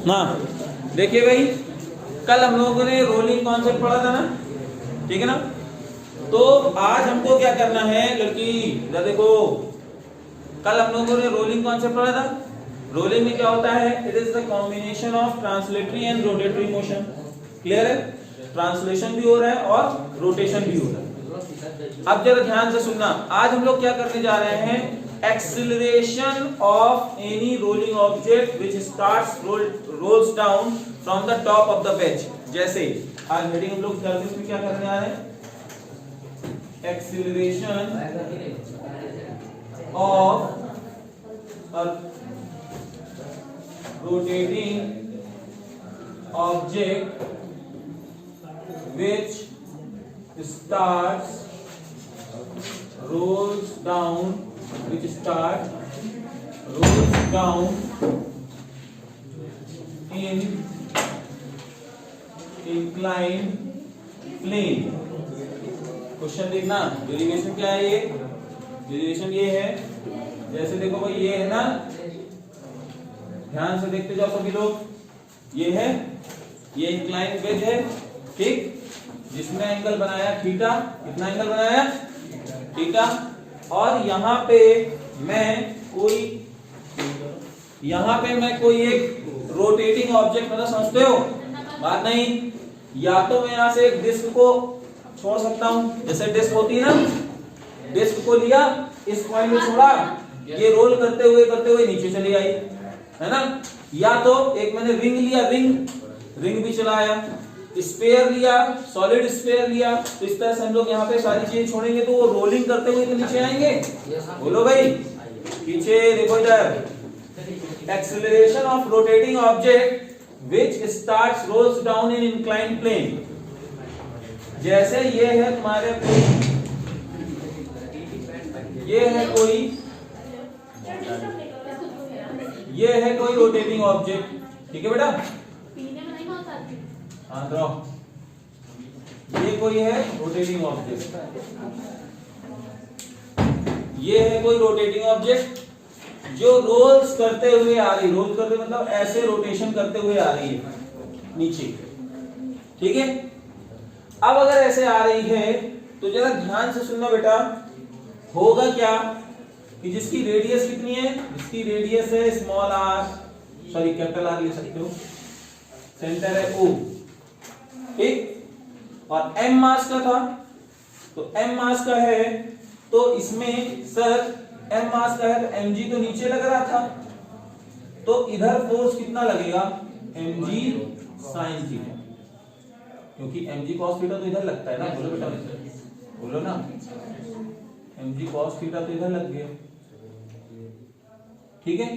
ना। देखिए भाई, कल हम लोगों ने रोलिंग कॉन्सेप्ट पढ़ा था ना, ठीक है ना। तो आज हमको क्या करना है लड़की, जरा देखो, कल हम लोगों ने रोलिंग कॉन्सेप्ट पढ़ा था। रोलिंग में क्या होता है, it is the combination of translatory and rotatory motion. Clear है, ट्रांसलेशन भी हो रहा है और रोटेशन भी हो रहा है। अब जरा ध्यान से सुनना, आज हम लोग क्या करने जा रहे हैं, acceleration of any rolling object which starts rolls down from the top of the bench. जैसे आज हेडिंग हम लोग में क्या करने आ रहे हैं, acceleration of rotating object which starts rolls down in inclined plane। Question देखना, डेरिवेशन क्या है, ये डेरिवेशन ये है, जैसे देखो भाई ये है ना, ध्यान से देखते जाओ सभी लोग, ये है, ये इंक्लाइन वेज है, ठीक, जिसमें एंगल बनाया थीटा। कितना एंगल बनाया, थीटा। और यहाँ पे मैं कोई एक रोटेटिंग ऑब्जेक्ट, मतलब समझते हो बात नहीं, या तो मैं यहाँ से एक डिस्क को छोड़ सकता हूं, जैसे डिस्क होती है ना, डिस्क को लिया, इस पॉइंट में छोड़ा, ये रोल करते हुए नीचे चली आई, है ना। या तो एक मैंने रिंग लिया, रिंग भी चलाया, स्पेयर लिया, सॉलिड स्पेयर लिया, तो इस तरह से हम लोग यहाँ पे सारी चीजें छोड़ेंगे तो वो रोलिंग करते हुए तो नीचे आएंगे। बोलो भाई, पीछे देखो इधर, acceleration of rotating object which starts rolls down in inclined plane. जैसे ये है तुम्हारे, ये है कोई रोटेटिंग ऑब्जेक्ट, ठीक है बेटा, हाँ ड्रॉ, ये कोई है रोटेटिंग ऑब्जेक्ट, ये है कोई रोटेटिंग ऑब्जेक्ट जो रोल्स करते हुए आ रही, रोल करते मतलब ऐसे रोटेशन करते हुए आ रही है नीचे, ठीक है। अब अगर ऐसे आ रही है तो जरा ध्यान से सुनना बेटा, होगा क्या कि जिसकी रेडियस कितनी है, जिसकी रेडियस है small R, sorry capital R ले सकते हो, सेंटर है ओ, ठीक, और एम मास का था, तो एम मास का है, तो इसमें सर एम मास का है तो mg तो नीचे लग रहा था, तो इधर फोर्स कितना लगेगा, mg sin थीटा, क्योंकि mg cos थीटा तो इधर लगता है ना, बोलो बेटा, बोलो ना, mg cos थीटा तो इधर लग गया, ठीक है।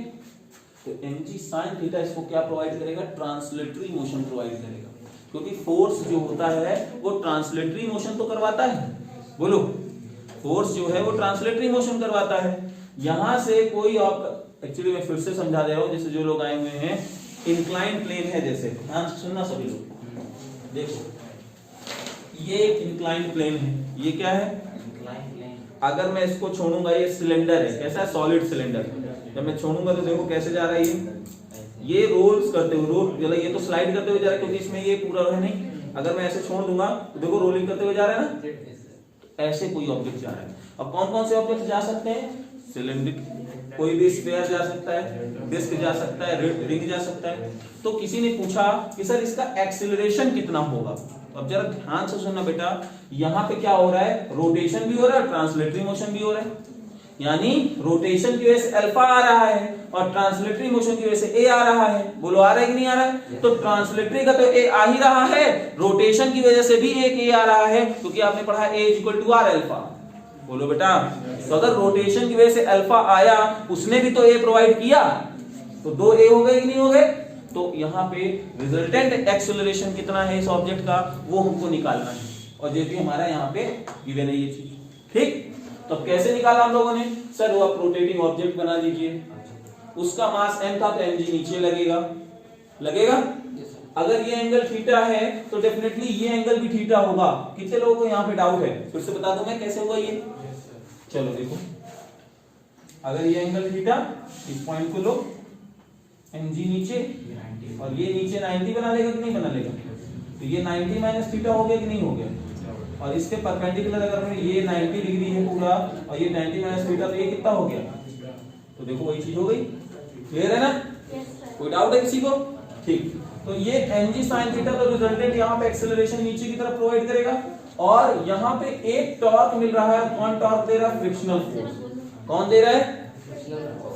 तो mg sin थीटा इसको क्या प्रोवाइड करेगा, ट्रांसलेटरी मोशन प्रोवाइड करेगा, क्योंकि फोर्स जो होता है वो ट्रांसलेटरी मोशन तो करवाता है, बोलो, फोर्स जो है वो ट्रांसलेटरी मोशन करवाता है। यहां से कोई एक्चुअली मैं फिर से समझा दे रहा हूं, जैसे जो लोग आए हुए हैं, इंक्लाइन प्लेन है, जैसे ध्यान से सुनना सभी लोग, देखो ये एक इंक्लाइन प्लेन है, ये क्या है, इंक्लाइन प्लेन। अगर मैं इसको छोड़ूंगा, ये सिलेंडर है, कैसा है, सॉलिड सिलेंडर, जब मैं छोड़ूंगा तो देखो कैसे जा रहा है, ये रोल्स करते हुए, रोल ये तो स्लाइड करते हुए जा रहा है, क्योंकि इसमें ये पूरा है नहीं, अगर मैं ऐसे छोड़ दूंगा तो देखो रोलिंग करते हुए जा रहा है ना, ऐसे कोई ऑब्जेक्ट जा रहा है। अब कौन कौन से ऑब्जेक्ट जा सकते हैं, सिलेंडर, कोई भी स्फीयर जा सकता है, डिस्क जा सकता है, रिंग जा सकता है। तो किसी ने पूछा कि सर इसका एक्सीलरेशन कितना होगा, तो अब जरा ध्यान से सुनना बेटा, यहाँ पे क्या हो रहा है, रोटेशन भी हो रहा है, ट्रांसलेटरी मोशन भी हो रहा है, यानी रोटेशन की वजह से अल्फा आ रहा है और ट्रांसलेटरी मोशन की वजह से ए आ रहा है, बोलो आ रहा है कि नहीं आ रहा है, तो ट्रांसलेटरी का तो ए आ ही रहा है, रोटेशन की वजह से भी एक ए आ रहा है, क्योंकि आपने पढ़ा A is equal to R alpha, बोलो बेटा। तो अगर रोटेशन की वजह से अल्फा आया, उसने भी तो ए प्रोवाइड किया, तो दो ए हो गए कि नहीं हो गए, तो यहाँ पे रिजल्टेंट एक्सेलरेशन कितना है इस ऑब्जेक्ट का, वो हमको निकालना है, और ये भी हमारा यहाँ पे गिवन है ये चीज, ठीक। तो अब कैसे निकाला हम लोगों ने, सर वो आप रोटेटिंग ऑब्जेक्ट बना दीजिए, उसका मास m था तो mg नीचे लगेगा, अगर ये एंगल थीटा है तो डेफिनेटली ये एंगल भी थीटा होगा। कितने लोगों को यहाँ पे डाउट है, फिर से बता दूं मैं कैसे होगा ये, चलो देखो, अगर ये एंगल थीटा, इस पॉइंट को लो, mg नीचे और ये नीचे 90 बना लेगा कि नहीं बना लेगा, तो ये 90 माइनस थीटा हो गया कि नहीं हो गया, और इसके परपेंडिकुलर अगर मैं ये 90 डिग्री है पूरा और ये 90 माइनस थीटा, तो ये कितना हो गया, तो देखो वही चीज हो गई। क्लियर है ना? कोई डाउट है किसी को? ठीक, तो ये mg sin थीटा तो रिजल्टेंट यहाँ पे एक्सेलरेशन नीचे की तरफ प्रोवाइड करेगा, और यहाँ पे एक टॉर्क मिल रहा है। कौन टॉर्क दे रहा है? Frictional force. कौन दे रहा है?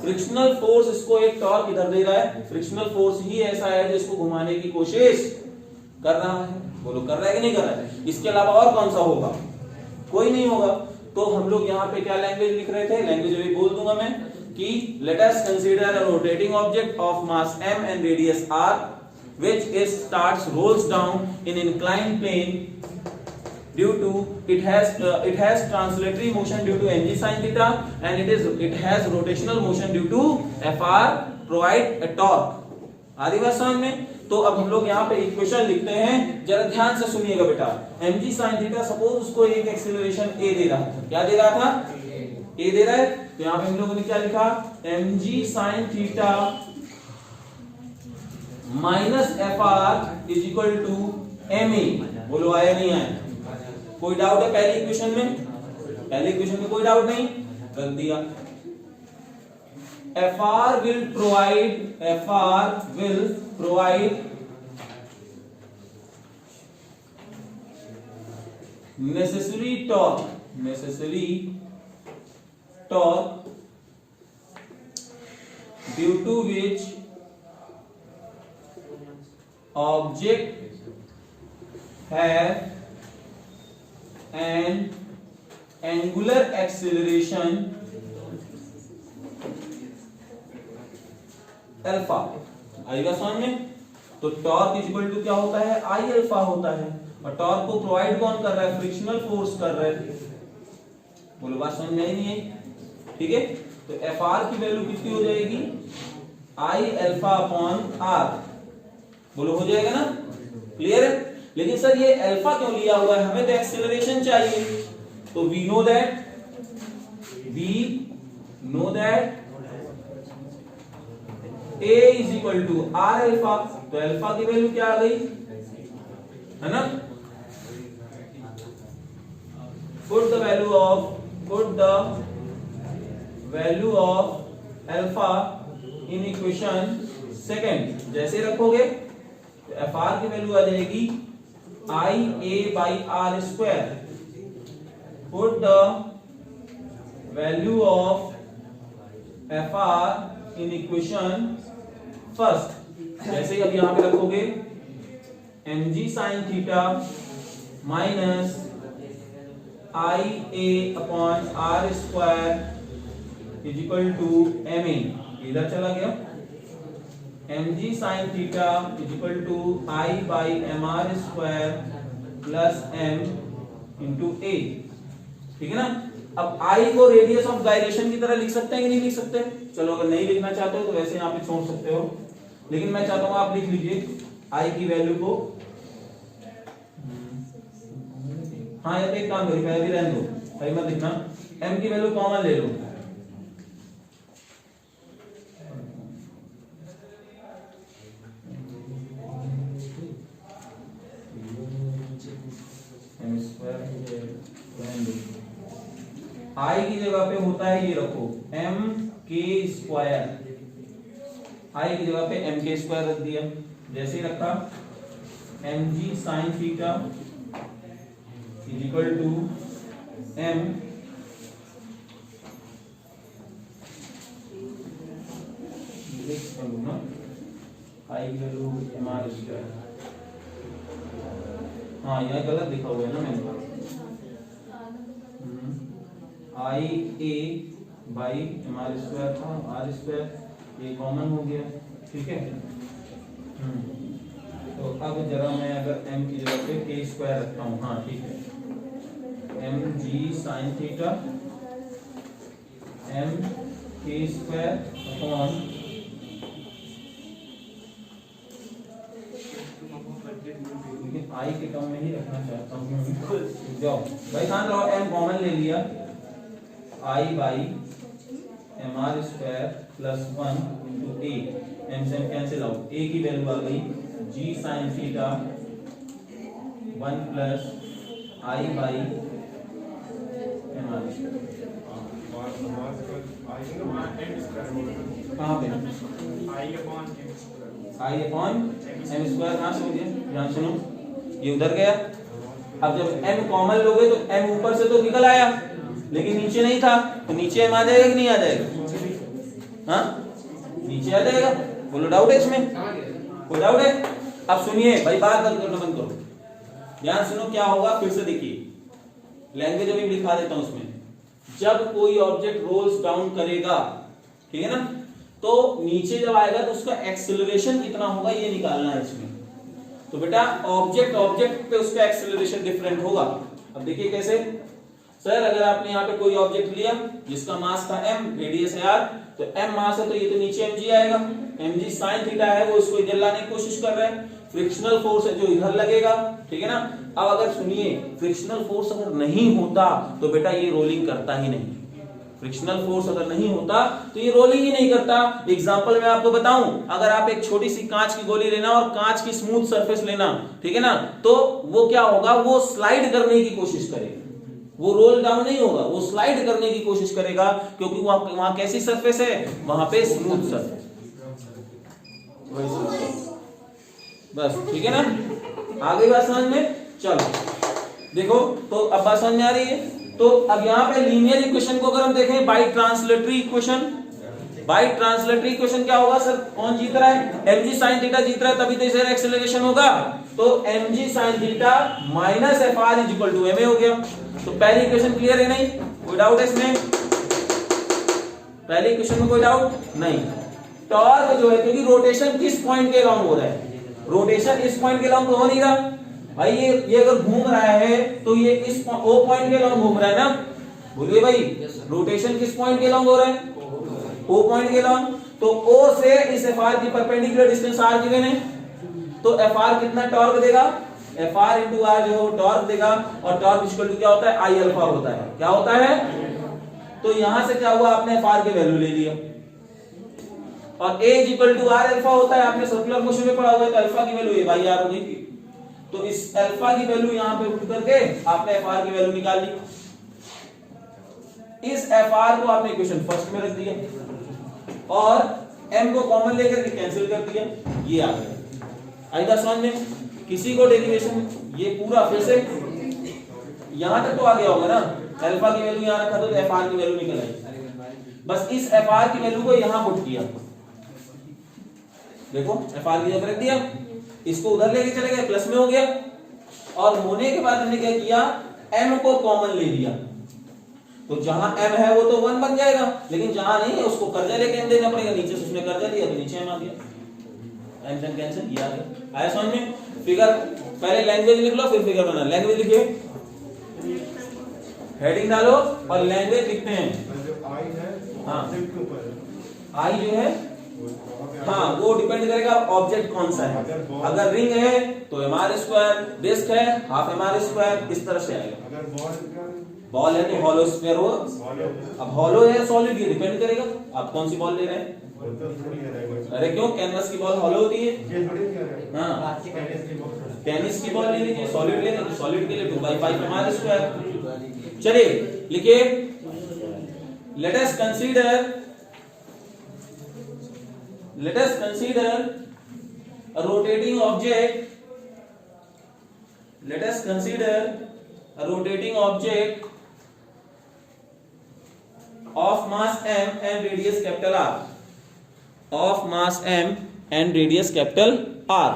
फ्रिक्शनल फोर्स इसको एक टॉर्क इधर दे रहा है। फ्रिक्शनल फोर्स ही ऐसा है जो इसको घुमाने की कोशिश कर रहा है। बोलो कर रहा है कि नहीं कर रहा है? इसके अलावा और कौन सा होगा? कोई नहीं होगा। तो हम लोग यहाँ पे क्या लैंग्वेज लिख रहे थे? लैंग्वेज अभी बोल दूंगा मैं कि let us consider a rotating object of mass m and radius r which is starts rolls down in inclined plane due to it has translatory motion due to mg sin theta and it has rotational motion due to fr provide a torque। आदि बात समझ में? तो अब हम लोग यहाँ पे इक्वेशन लिखते हैं, जरा ध्यान से सुनिएगा बेटा। mg sin थीटा सपोज उसको एक एक्सीलरेशन a दे रहा था। क्या दे रहा था? a दे रहा है। तो यहाँ पे हम लोगों ने क्या लिखा? mg sin theta minus fr is equal to ma। बोलो आया नहीं आया? कोई डाउट है पहली इक्वेशन में? पहली इक्वेशन में कोई डाउट नहीं, रख दिया। fr will provide necessary torque due to which object have an angular acceleration alpha. आएगा समझ में? तो टॉर्क इज इक्वल टू क्या होता है? आई अल्फा होता है। और टॉर्क को प्रोवाइड कौन कर रहा है? फ्रिक्शनल फोर्स कर रहा है। बोलो बात समझ में आई नहीं है? ठीक है, तो एफ आर की वैल्यू कितनी हो जाएगी? I alpha upon R. बोलो हो जाएगा ना? क्लियर है? लेकिन सर ये अल्फा क्यों लिया हुआ है? हमें तो एक्सेलरेशन चाहिए। तो we know that A is equal to R alpha. तो अल्फा की वैल्यू क्या आ गई? है ना? Put the value of alpha in equation second। जैसे रखोगे तो FR की वैल्यू आ जाएगी IA by R square। Put the value of FR in equation first. जैसे ही अब यहां पे रखोगे mg sin theta minus I A upon R square is equal to M A. इधर चला गया। mg sin theta is equal to I by M R square plus M into A. ठीक है ना? अब I को रेडियस ऑफ गायरेशन की तरह लिख सकते हैं कि नहीं लिख सकते? चलो अगर नहीं लिखना चाहते हो तो वैसे यहाँ पे छोड़ सकते हो, लेकिन मैं चाहता हूँ आप लिख लीजिए I की वैल्यू को। हाँ यार एक काम करिए, पहले भी रहने दो, भाई मत लिखना। M की वैल्यू कॉमन ले लो। I की जगह पे होता है ये रखो m k स्क्वायर। I की जगह पे m k स्क्वायर रख दिया। जैसे ही रखा mg sin theta is equal to m I की वैल्यू mr स्क्वायर। हाँ यहाँ गलत लिखा हुआ है ना मैंने। I A by M R square था, आर स्क्वायर ये कॉमन हो गया। ठीक है, तो अब जरा मैं अगर m की जगह पे k स्क्वायर रखता हूँ। हाँ ठीक है, M G sine theta m k square upon I के टर्म में ही रखना चाहता हूँ। जाओ भाई ध्यान रहो, m कॉमन ले लिया, I by mr square plus 1 into A, M से कैंसिल आउट, ए की वैल्यू आ गई g sin theta 1 plus I by mr कहाँ पे आई अपॉन एम स्क्वायर कहाँ से हो गया, ध्यान सुनो, ये उधर गया। अब जब m कॉमन लोगे तो m ऊपर से तो निकल आया लेकिन नीचे नहीं था, तो नीचे m आ जाएगा कि नहीं आ जाएगा, हाँ नीचे आ जाएगा। बोलो डाउट है इसमें, कोई डाउट है? अब सुनिए भाई, बात बंद करो, ध्यान सुनो क्या होगा, फिर से देखिए लैंग्वेज अभी लिखा देता हूं उसमें। जब कोई ऑब्जेक्ट रोल्स डाउन करेगा, ठीक है ना, तो नीचे जब आएगा तो उसका एक्सेलरेशन कितना होगा ये निकालना है इसमें। तो बेटा ऑब्जेक्ट पे उसका एक्सेलरेशन डिफरेंट होगा। अब देखिए कैसे, सर अगर आपने यहाँ पे कोई ऑब्जेक्ट लिया जिसका मास था m, रेडियस है r, तो m मास है तो ये तो नीचे mg आएगा, mg sin थीटा है वो इसको इधर लाने की कोशिश कर रहा है, फ्रिक्शनल फोर्स है जो इधर लगेगा, ठीक है ना। अब अगर सुनिए फ्रिक्शनल फोर्स अगर नहीं होता तो बेटा ये रोलिंग करता ही नहीं, फ्रिक्शनल फोर्स अगर नहीं होता तो ये रोलिंग ही नहीं करता। एग्जांपल मैं आपको बताऊं, अगर आप एक छोटी सी कांच की गोली लेना और कांच की स्मूथ सरफेस लेना, ठीक है ना, तो वो क्या होगा, वो स्लाइड करने की कोशिश करेगा, वो रोल डाउन नहीं होगा, वो स्लाइड करने की कोशिश करेगा, क्योंकि वहां कैसी सरफेस है, वहां पे स्मूथ सरफेस, बस ठीक है ना। आगे बात समझ में, चलो देखो तो अब बात समझ में आ रही है। तो अब यहाँ पे लीनियर इक्वेशन को अगर हम देखें by translatory equation, by translatory equation क्या होगा सर, कौन जीत रहा है, mg sin थीटा जीत रहा है, तभी तो इसे एक्सेलरेशन होगा। तो mg sin theta minus fr is equal to ma हो गया। तो पहली इक्वेशन क्लियर है, नहीं कोई डाउट है इसमें, पहली इक्वेशन में कोई डाउट नहीं। टॉर्क जो है, क्योंकि रोटेशन किस पॉइंट के अलोंग हो रहा है, रोटेशन इस पॉइंट के अलोंग हो नहीं रहा भाई, ये अगर घूम रहा है तो ये इस ओ पॉइंट के अलोंग घूम रहा है ना, बोलिए भाई रोटेशन किस पॉइंट के अलोंग हो रहा है, ओ पॉइंट के अलोंग। तो ओ से इस fr की परपेंडिकुलर डिस्टेंस r गिवन है, तो fr कितना टॉर्क देगा, fr into r जो टॉर्क देगा, और टॉर्क इक्वल टू क्या होता है, I अल्फा होता है, क्या होता है। तो यहां से क्या हुआ, आपने fr की वैल्यू ले लिया, और a is equal to r alpha होता है, आपने सर्कुलर मोशन में पढ़ा हुआ है, तो अल्फा की वैल्यू a बाई r होगी। तो इस अल्फा की वैल्यू यहां पे पुट करके आपने fr की वैल्यू निकाल ली, इस fr को आपने इक्वेशन फर्स्ट में रख दिया और m को कॉमन लेकर के कैंसिल कर दिया, ये आ गया। आइएगा समझ में, किसी को डेरिवेशन ये पूरा फिर से यहां तक तो आ गया होगा ना, अल्फा की वैल्यू यहां रखा तो fr की वैल्यू निकल आई, बस इस fr की वैल्यू को यहां पुट किया, देखो fr की जगह रख दिया, इसको उधर लेके चले गए, प्लस में हो गया, और होने के बाद हमने क्या किया, m को कॉमन ले लिया, तो जहां m है वो तो 1 बन जाएगा, लेकिन जहां नहीं है उसको कर्जा लेके m देना पड़ेगा, नीचे से उसने कर्जा लिया तो नीचे m आ गया, m से कैंसिल किया गया। आया समझ में। फिगर पहले लैंग्वेज लिख लो फिर फिगर बना, लैंग्वेज लिखिए, हेडिंग डालो और लैंग्वेज लिखते हैं। हाँ आई जो है, हाँ वो डिपेंड करेगा ऑब्जेक्ट कौन सा है, अगर रिंग है तो mr स्क्वायर, डिस्क है हाफ mr स्क्वायर, इस तरह से आएगा। बॉल है तो हॉलो स्फीयर होगा, अब हॉलो है सॉलिड, ये डिपेंड करेगा आप कौन सी बॉल ले रहे हैं। अरे क्यों, कैनवस की बॉल हॉलो होती है, हाँ टेनिस की बॉल ले लीजिए, सॉलिड लेंगे तो सॉलिड के लिए 2/5 mr स्क्वायर। चलिए लिखिए, let us consider a rotating object, let us consider a rotating object of mass m and radius capital R, of mass m and radius capital R,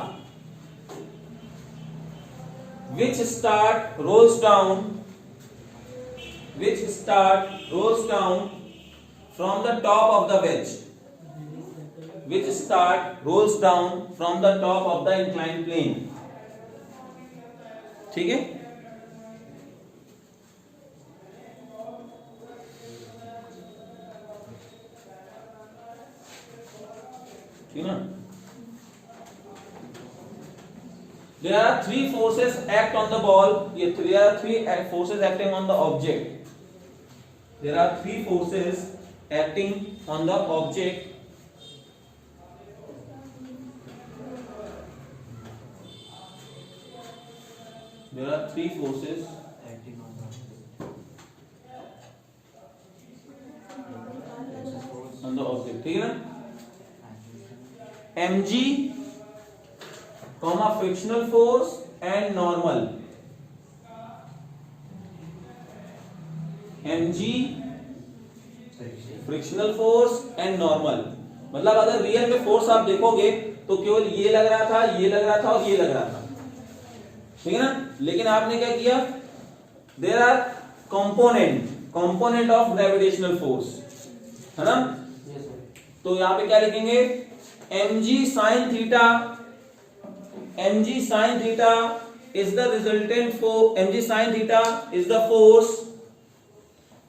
which rolls down from the top of the wedge, rolls down from the top of the inclined plane, ठीक है। ठीक ना, there are 3 forces act on the ball, there are 3 forces acting on the object, there are 3 forces acting on the object there are three forces acting on the object, ठीक है ना? mg comma frictional force and normal, mg frictional force and normal. मतलब अगर real में force आप देखोगे तो केवल ये लग रहा था, ये लग रहा था और ये लग रहा था, ठीक है ना? लेकिन आपने क्या किया, there are component of gravitational force, है ना? तो यहां पे क्या लिखेंगे, mg sin theta, mg sin theta is the resultant force, mg sin theta is the force,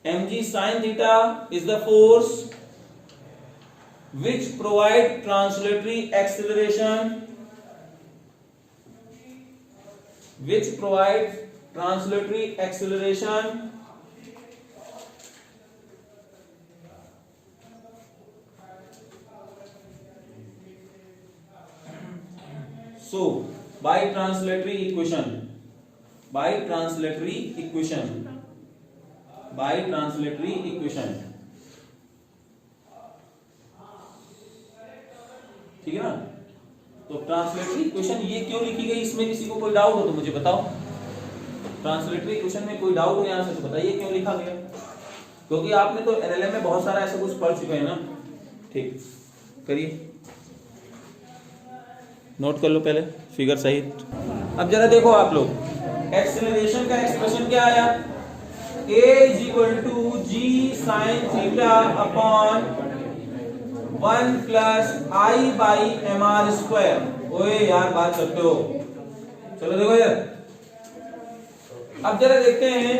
mg sin theta is the force which provide translatory acceleration, which provides translatory acceleration so by translatory equation, ठीक है ना? तो translatory equation ये क्यों लिखी गई, इसमें किसी को कोई डाउट हो तो मुझे बताओ। ट्रांसलेटरी इक्वेशन में कोई डाउट हो यहां से तो बताइए क्यों लिखा गया, क्योंकि आपने तो एलएलएम में बहुत सारा ऐसा कुछ पढ़ चुके हैं ना। ठीक, करिए, नोट कर लो पहले फिगर सहित। अब जरा देखो आप लोग, एक्सेलरेशन का एक्सप्रेशन क्या आया, a is equal to g sin theta upon 1 plus I by mr square। ओए यार बात करते हो, चलो देखो यार। अब जरा देखते हैं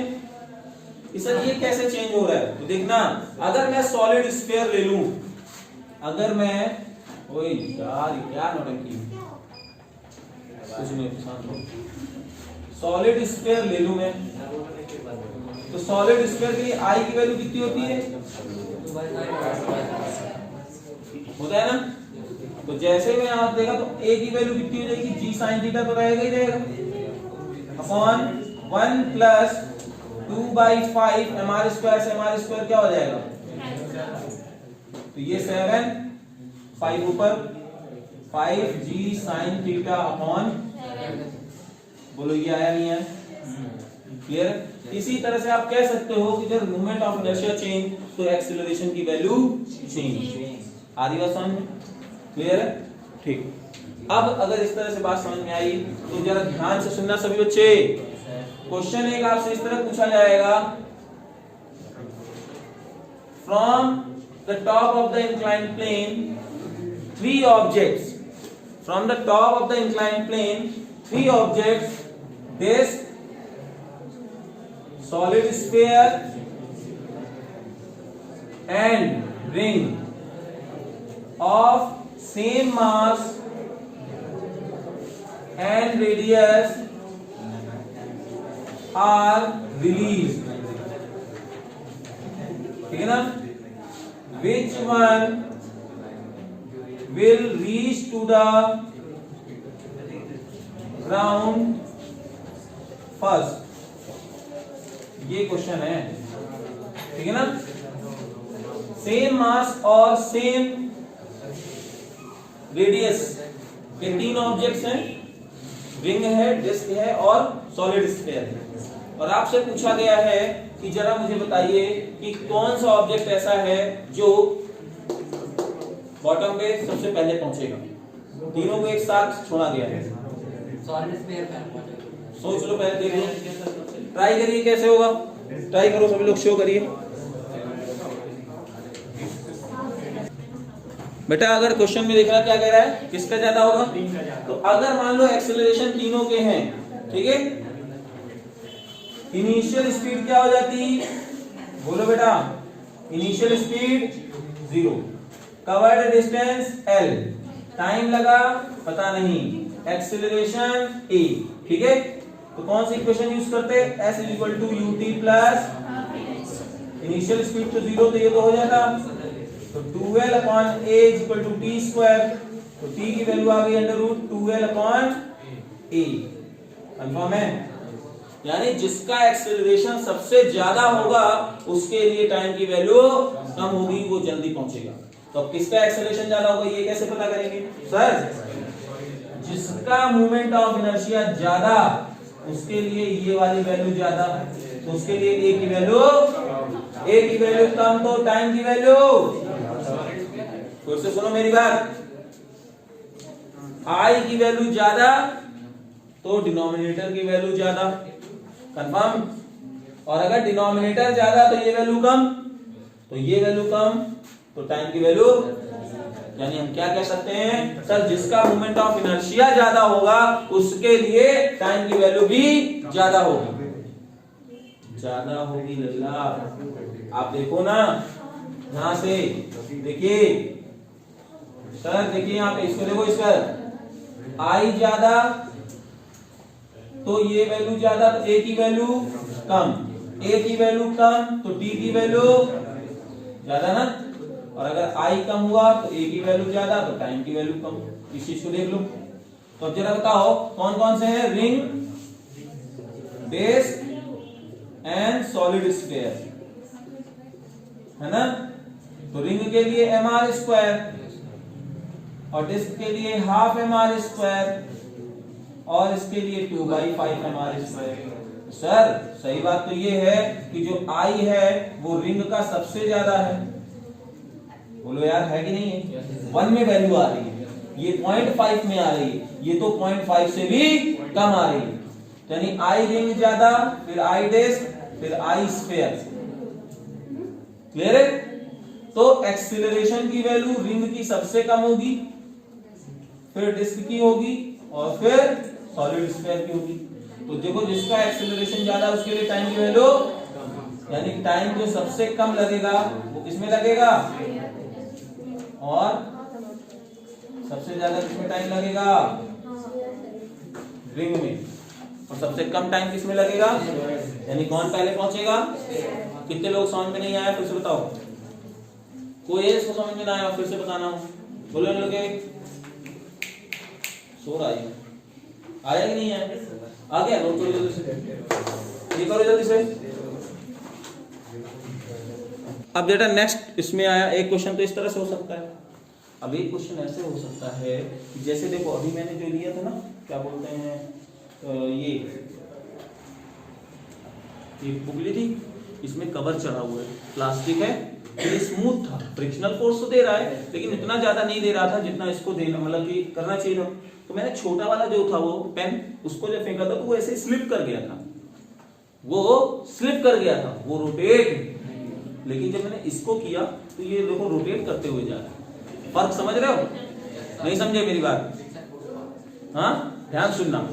कि सर ये कैसे चेंज हो रहा है। तो देखना, अगर मैं सॉलिड स्फीयर ले लूं, अगर मैं, ओए यार क्या नौटंकी, कुछ नहीं, शांत हो। सॉलिड स्फीयर ले लूं मैं, तो सॉलिड स्फीयर के लिए आई की वैल्यू कितनी होती है, होता है ना? तो जैसे मैं यहां देखा तो ए की वैल्यू कितनी हो जाएगी, जी साइन थीटा तो रहेगा ही रहेगा, अपॉन 1 प्लस 2/5 mr स्क्वायर से mr स्क्वायर क्या हो जाएगा, तो ये 7, 5 ऊपर 5g साइन थीटा अपॉन, बोलो ये आया नहीं है, क्लियर? इसी तरह से आप कह सकते हो कि जब मोमेंट ऑफ इनर्शिया चेंज तो एक्सीलरेशन की वैल्यू चेंज। आदि बात समझ में क्लियर है? ठीक। अब अगर इस तरह से बात समझ में आई तो जरा ध्यान से सुनना सभी बच्चे। क्वेश्चन एक आपसे इस तरह पूछा जाएगा, from the top of the inclined plane 3 objects, from the top of the inclined plane 3 objects, this solid sphere and ring of same mass and radius are released, ठीक है ना? Which one will reach to the ground first? ये question है, ठीक है ना? Same mass और same radius के 3 ऑब्जेक्ट्स हैं, रिंग है, डिस्क है और सॉलिड स्फीयर है। और आपसे पूछा गया है कि जरा मुझे बताइए कि कौन सा ऑब्जेक्ट ऐसा है जो बॉटम पे सबसे पहले पहुंचेगा। तीनों को एक साथ छोड़ा गया है, सॉलिड स्फीयर पे पहुंचेगा। सोच लो पहले, देखिए, ट्राई करिए कैसे होगा, ट्राई करो सभी लोग, शो करिए बेटा। अगर क्वेश्चन में देखना क्या कह रहा है, किसका ज्यादा होगा, तो अगर मान लो एक्सेलरेशन तीनों के हैं, ठीक है, इनिशियल स्पीड क्या हो जाती, बोलो बेटा, initial speed 0, covered distance l, time लगा पता नहीं, एक्सेलरेशन a, ठीक है? तो कौन सी इक्वेशन यूज करते, s is equal to ut plus initial speed तो 0, तो ये तो हो जाता, तो 2l upon a equal to t square, तो t की वैल्यू आ गई under root 2l upon a। Confirm है? यानी जिसका एक्सेलरेशन सबसे ज्यादा होगा उसके लिए टाइम की वैल्यू कम होगी, वो जल्दी पहुंचेगा। तो अब किसका एक्सेलरेशन ज्यादा होगा ये कैसे पता करेंगे सर? जिसका मोमेंट ऑफ इनर्शिया ज्यादा उसके लिए ये वाली वैल्यू ज्यादा, तो उसके लिए a की वैल्यू कम, तो टाइम की वैल्यू, फिर से सुनो मेरी बात, i की वैल्यू ज्यादा तो डिनोमिनेटर की वैल्यू ज्यादा, कंफर्म। और अगर डिनोमिनेटर ज्यादा तो ये वैल्यू कम, तो ये वैल्यू कम, तो टाइम की वैल्यू, यानी हम क्या कह सकते हैं सर? जिसका मोमेंट ऑफ इनर्शिया ज्यादा होगा उसके लिए टाइम की वैल्यू भी ज्यादा होगी, ज्यादा होगी लल्ला। आप देखो ना यहां से, देखिए सर, देखिए यहाँ पे, इसको देखो, इसका आई ज्यादा तो ये वैल्यू ज्यादा, तो ए की वैल्यू कम, ए की वैल्यू कम तो टी की वैल्यू ज्यादा ना। और अगर आई कम हुआ तो ए की वैल्यू ज्यादा तो टाइम की वैल्यू कम। इस चीज को देख लो। तो अब जरा बताओ कौन कौन से हैं? Ring, base and solid sphere, है ना? तो रिंग के लिए mr स्क्वायर और डिस्क के लिए हाफ mr स्क्वायर और इसके लिए 2/5 mr स्क्वायर। सर सही बात तो ये है कि जो I है वो रिंग का सबसे ज्यादा है, बोलो यार, है कि नहीं है? 1 में वैल्यू आ रही है, ये 0.5 में आ रही है, ये तो 0.5 से भी कम आ रही है, यानी I रिंग ज्यादा, फिर I डिस्क, फिर I स्फीयर। क्लियर है? तो एक्सीलरेशन की वैल्यू रिंग की सबसे कम होगी, फिर डिस्क की होगी और फिर सॉलिड स्फीयर की होगी। तो देखो जिसका एक्सीलरेशन ज्यादा उसके लिए टाइम की वैल्यू, यानी टाइम जो सबसे कम लगेगा वो किसमें लगेगा, और सबसे ज्यादा किसमें टाइम लगेगा? रिंग में। और सबसे कम टाइम किसमें लगेगा? यानी कौन पहले पहुंचेगा? कितने लोग समझ में नहीं आया फिर से बताओ? कोई है इसको समझ में ना आया फिर से बताना हो, बोलो इन लोग। सो रहा है, आया कि नहीं आया? आ गया? नोट करो जल्दी से, ये करो जल्दी से। अब बेटा नेक्स्ट इसमें आया एक क्वेश्चन, तो इस तरह से हो सकता है। अब एक क्वेश्चन ऐसे हो सकता है कि जैसे देखो अभी मैंने जो लिया था ना, क्या बोलते हैं, ये बुक ली थी, इसमें कवर चढ़ा हुआ है, प्लास्टिक है, ये स्मूथ था, फ्रिक्शनल फोर्स तो दे रहा है लेकिन इतना ज्यादा नहीं दे रहा था जितना इसको देना, मतलब कि करना चाहिए था। तो मैंने छोटा वाला जो था वो पेन, उसको जब फेंका था तो वो ऐसे स्लिप कर गया था, वो रोटेट। लेकिन जब मैंने इसको किया तो ये देखो रोटेट करते हुए जा रहा है। फर्क समझ रहे हो? नहीं समझे मेरी बात? हाँ, ध्यान सुनना।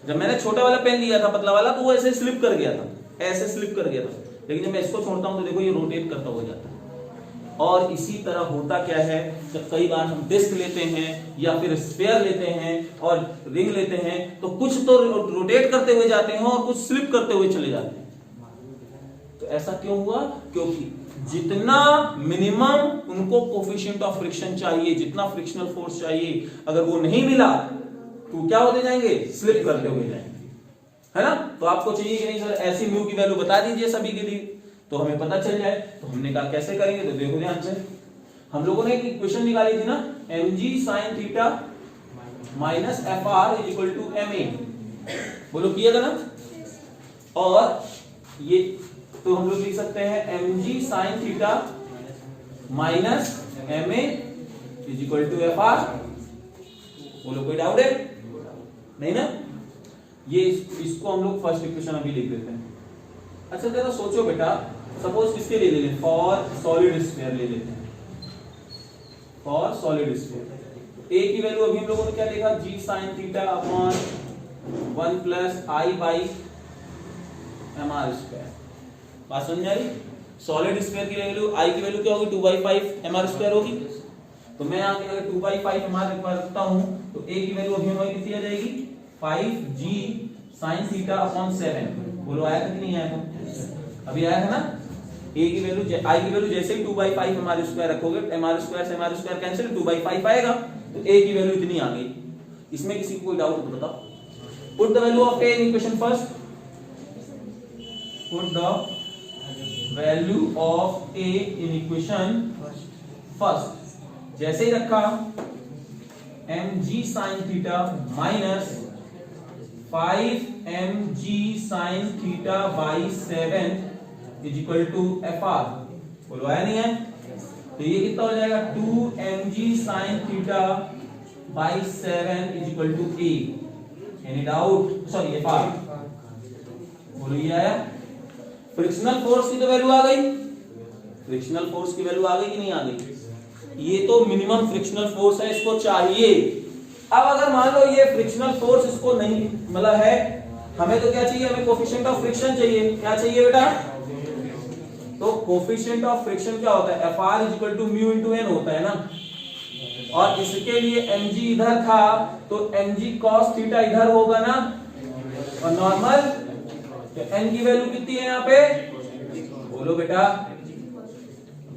जब मैंने छोटा वाला पेन लिया था, पतला वाला, तो वो ऐसे स्लिप कर गया था, ऐसे स्लिप कर गया था। लेकिन जब मैं इसको छोड़ता हूं तो देखो ये रोटेट करता हुआ जाता है। और इसी तरह होता क्या है, जब कई बार हम डिस्क लेते हैं या फिर स्फीयर लेते हैं और रिंग लेते हैं, तो कुछ तो रोटेट करते हुए जाते हैं और कुछ स्लिप करते हुए चले जाते हैं। तो ऐसा क्यों हुआ? क्योंकि जितना मिनिमम उनको कोफिशिएंट ऑफ फ्रिक्शन चाहिए, जितना फ्रिक्शनल फोर्स चाहिए, अगर वो नहीं मिला तो क्या होते जाएंगे? स्लिप करते हुए जाएंगे, है ना? तो आपको चाहिए कि नहीं सर ऐसी म्यू की वैल्यू बता दीजिए सभी के लिए, तो हमें पता चल जाए। तो हमने कहा कैसे करेंगे, तो देखो ध्यान से, हम लोगों ने एक इक्वेशन निकाली थी ना, mg sin theta minus fr equal to ma, बोलो किया था ना? और ये तो हम लोग लिख सकते हैं mg sin theta minus ma equal to fr। बोलो कोई डाउट है? नहीं ना? ये इसको हम लोग फर्स्ट इक्वेशन अभी लिख देते हैं। अच्छा जरा सोचो बेटा, सपोज किसके लिए ले लें? फॉर सॉलिड स्फीयर ले लेते हैं। फॉर सॉलिड स्फीयर ए की वैल्यू अभी हम लोगों ने क्या देखा? g sin theta upon 1 plus i by mr square. बात समझ आ रही? सॉलिड स्फीयर की वैल्यू i की वैल्यू क्या होगी? 2/5 mr स्क्वायर होगी। तो मैं आगे अगर 2/5 mr रखता हूं तो a की वैल्यू अभी हमारी कितनी आ जाएगी? 5g sin theta upon 7। बोलो आया था कि नहीं आया था? अभी आया था ना? ए की वैल्यू आई की वैल्यू जैसे ही 2/5 एमआर स्क्वायर रखोगे, एमआर स्क्वायर से एमआर स्क्वायर कैंसिल, 2/5 आएगा, तो ए की वैल्यू इतनी आ गई। इसमें किसी को कोई डाउट तो बताओ। Put the value of a in equation first, put the value of a in equation first. जैसे ही रखा mg sin theta minus 5mg sin theta by 7 is equal to FR। बोलो आया नहीं है? तो ये कितना हो जाएगा 2mg sin theta by 7 is equal to A। Any doubt? Sorry FR। बोलो ये आया। फ्रिक्शनल फोर्स की तो वैल्यू आ गई, फ्रिक्शनल फोर्स की वैल्यू आ गई कि नहीं आ गई? ये तो मिनिमम फ्रिक्शनल फोर्स है, इसको चाहिए। अब अगर मान लो ये फ्रिक्शनल फोर्स इसको नहीं मतलब है, हमें तो क्या चाहिए, हमें कोफिशिएंट ऑफ फ्रिक्शन चाहिए। क्या चाहिए बेटा? तो कोफिशिएंट ऑफ फ्रिक्शन क्या होता है? Fr is equal to mu into n होता है ना। और इसके लिए mg इधर था तो mg cos थीटा इधर होगा ना, और नॉर्मल तो n की वैल्यू कितनी है यहाँ पे? बोलो बेटा।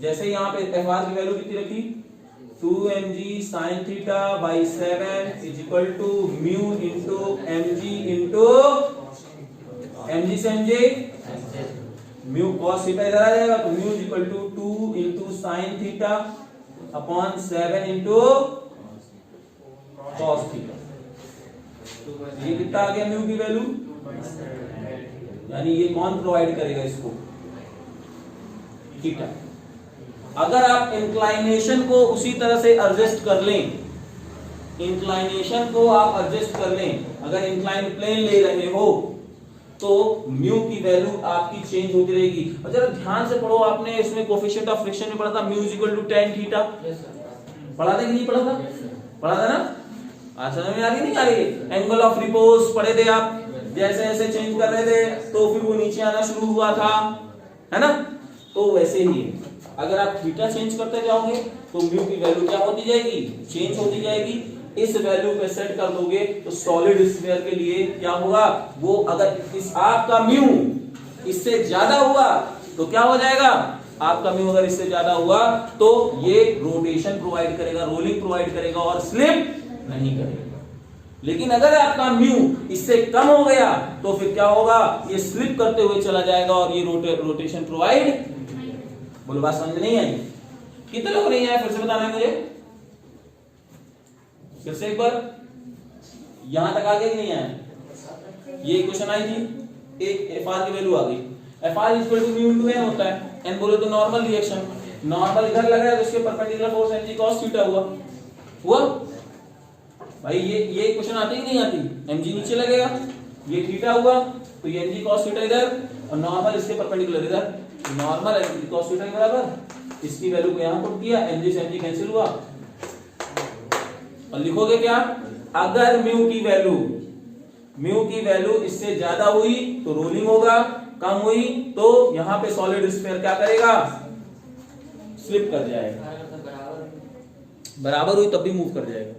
जैसे यहाँ पे FR की वैल्यू कितनी रखी? 2mg sin theta by 7 is equal to mu into mg into mg से mj, म्यू cos थीटा इधर आ जाएगा तो mu is equal to 2 into sin theta upon 7 into cos theta. ये कितना आ गया म्यू की वैल्यू? यानी ये कौन प्रोवाइड करेगा इसको? थीटा। अगर आप इंक्लाइनेशन को उसी तरह से एडजस्ट कर लें, इंक्लाइनेशन को आप एडजस्ट कर लें, अगर इंक्लाइन प्लेन ले रहे हो तो म्यू की वैल्यू आपकी चेंज होती रहेगी। और जरा ध्यान से पढ़ो, आपने इसमें कोफिशिएंट ऑफ फ्रिक्शन में पढ़ा था mu is equal to tan theta. पढ़ा था कि नहीं पढ़ा था? पढ़ा था ना? आज समझ में आ रही नहीं आ रही? एंगल ऑफ रिपोज पढ़े थे आप, जैसे जैसे चेंज कर रहे थे तो फिर वो नीचे आना शुरू हुआ था, है ना? तो वैसे ही अगर आप थीटा चेंज करते जाओगे तो म्यू की वैल्यू क्या होती जाएगी? चेंज होती जाएगी। इस वैल्यू पे सेट कर दोगे तो सॉलिड स्फीयर के लिए क्या होगा? वो अगर इस आपका म्यू इससे ज्यादा हुआ तो क्या हो जाएगा? आपका म्यू अगर इससे ज्यादा हुआ तो ये रोटेशन प्रोवाइड करेगा, रोलिंग प्रोवाइड करेगा और स्लिप नहीं करेगा। लेकिन अगर आपका म्यू इससे कम हो गया तो फिर क्या होगा? ये स्लिप करते हुए चला जाएगा और ये रोटेशन प्रोवाइड। बोलो बात समझ नहीं आई? कितने लोग नहीं आए? फिर से बताना है मुझे, फिर से एक बार। यहां तक आ गया कि नहीं आया? ये क्वेश्चन आई थी, एक FR की वैल्यू आ गई। FR equal to mu into n होता है। n बोले तो नॉर्मल रिएक्शन, नॉर्मल इधर लग रहा है तो इसके perpendicular force mg cos theta हुआ भाई। ये क्वेश्चन आती ही नहीं आती? mg नीचे लगेगा, ये थीटा हुआ तो ये mg cos थीटा इधर और नॉर्मल इसके परपेंडिकुलर इधर, नॉर्मल mg cos थीटा के बराबर। इसकी वैल्यू को यहां पुट किया, mg से mg कैंसिल हुआ और लिखोगे क्या? अगर म्यू की वैल्यू इससे ज्यादा हुई तो रोलिंग होगा, कम हुई तो यहां पे सॉलिड स्फीयर क्या करेगा? स्लिप कर जाएगा। बराबर हुई तब भी मूव कर जाएगा।